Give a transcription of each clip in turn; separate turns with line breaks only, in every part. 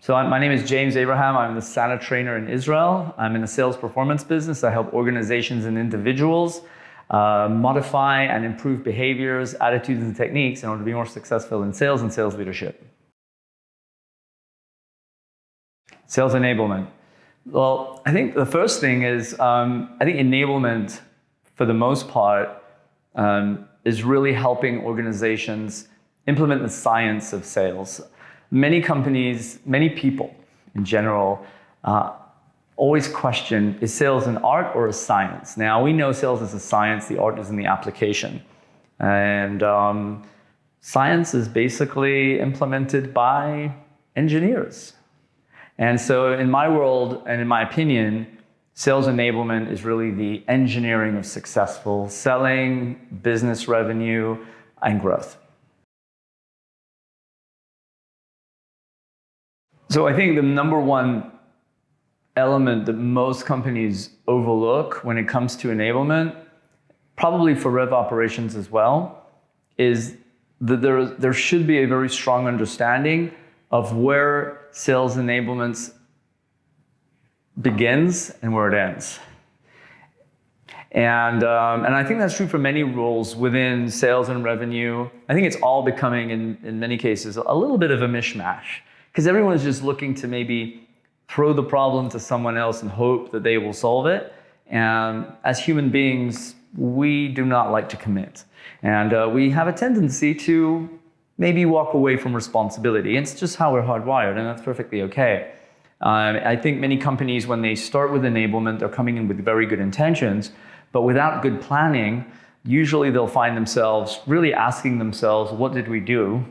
My name is James Abraham. I'm the Sandler trainer in Israel. I'm in the sales performance business. I help organizations and individuals modify and improve behaviors, attitudes, and techniques in order to be more successful in sales and sales leadership. Sales enablement. Well, I think the first thing is, I think enablement, for the most part, is really helping organizations implement the science of sales. Many companies, many people in general, always question, is sales an art or a science? Now, we know sales is a science, the art is in the application. And science is basically implemented by engineers. And so in my world, and in my opinion, sales enablement is really the engineering of successful selling, business revenue, and growth. So I think the number one element that most companies overlook when it comes to enablement, probably for rev operations as well, is that there should be a very strong understanding of where sales enablement begins and where it ends. And I think that's true for many roles within sales and revenue. I think it's all becoming, in many cases, a little bit of a mishmash, because everyone's just looking to maybe throw the problem to someone else and hope that they will solve it. And as human beings, we do not like to commit. And we have a tendency to maybe walk away from responsibility. It's just how we're hardwired, and that's perfectly okay. I think many companies, when they start with enablement, they're coming in with very good intentions, but without good planning, usually they'll find themselves really asking themselves, what did we do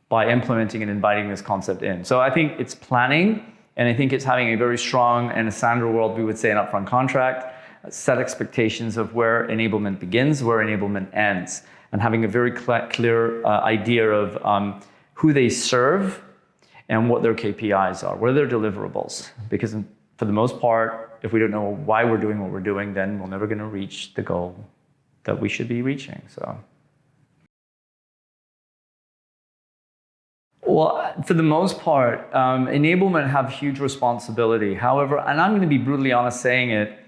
by implementing and inviting this concept in? So I think it's planning, and I think it's having a very strong, and a Sandler world, we would say an upfront contract, set expectations of where enablement begins, where enablement ends, and having a very clear idea of who they serve and what their KPIs are, what are their deliverables. Because for the most part, if we don't know why we're doing what we're doing, then we're never going to reach the goal that we should be reaching. So, well, for the most part, enablement have huge responsibility. However, and I'm going to be brutally honest saying it,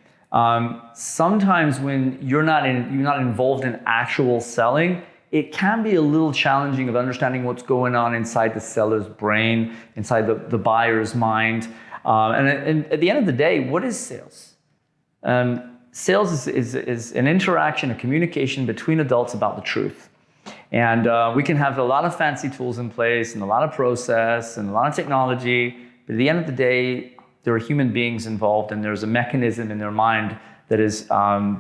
sometimes when you're not involved in actual selling, it can be a little challenging of understanding what's going on inside the seller's brain, inside the buyer's mind. And at the end of the day, what is sales? Sales is an interaction, a communication between adults about the truth. And we can have a lot of fancy tools in place and a lot of process and a lot of technology, but at the end of the day, there are human beings involved, and there's a mechanism in their mind that is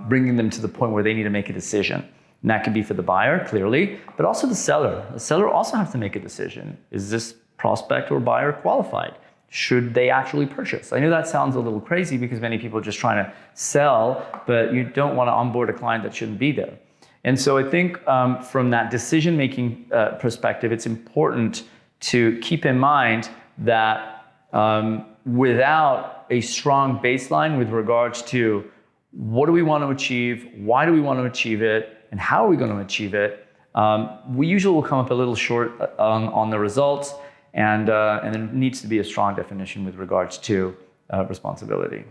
bringing them to the point where they need to make a decision. And that can be for the buyer, clearly, but also the seller. The seller also has to make a decision. Is this prospect or buyer qualified? Should they actually purchase? I know that sounds a little crazy because many people are just trying to sell, but you don't want to onboard a client that shouldn't be there. And so I think from that decision-making perspective, it's important to keep in mind that without a strong baseline with regards to what do we want to achieve, why do we want to achieve it, and how are we going to achieve it, we usually will come up a little short on the results, and there needs to be a strong definition with regards to responsibility.